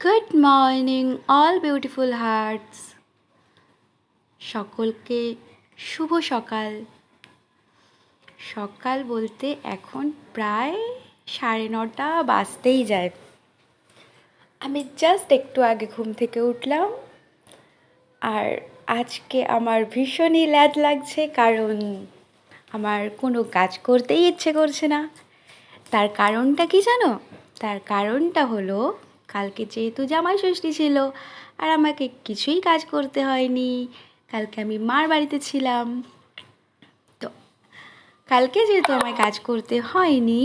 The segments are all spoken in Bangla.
Good morning all beautiful hearts. সকলকে শুভ সকাল। সকাল বলতে এখন প্রায় 9:30 বাজতেই যায়। আমি জাস্ট একটু আগে ঘুম থেকে উঠলাম, আর আজকে আমার ভীষণই ল্যাদ লাগছে, কারণ আমার কোনো কাজ করতেই ইচ্ছে করছে না। তার কারণটা কি জানো? তার কারণটা হলো, কালকে যেহেতু জামাই ষষ্ঠী ছিল আর আমাকে কিছুই কাজ করতে হয়নি। কালকে আমি মার বাড়িতে ছিলাম, তো কালকে যেহেতু আমায় কাজ করতে হয়নি,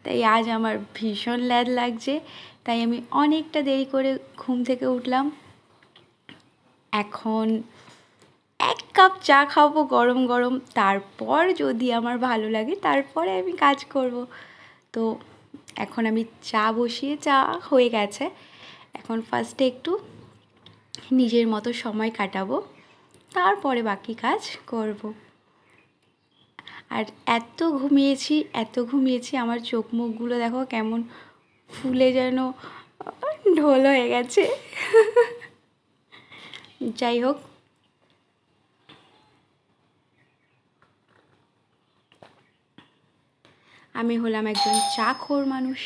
তাই আজ আমার ভীষণ ল্যাদ লাগছে। তাই আমি অনেকটা দেরি করে ঘুম থেকে উঠলাম। এখন 1 কাপ চা খাবো গরম গরম, তারপর যদি আমার ভালো লাগে তারপরে আমি কাজ করব। তো এখন আমি চা বসিয়ে, চা হয়ে গেছে। এখন ফার্স্টে একটু নিজের মতো সময় কাটাবো, তারপরে বাকি কাজ করব। আর এত ঘুমিয়েছি আমার চোখ মুখগুলো দেখো কেমন ফুলে যেন ঢোল হয়ে গেছে। যাই হোক, আমি হলাম একজন চাখোর মানুষ।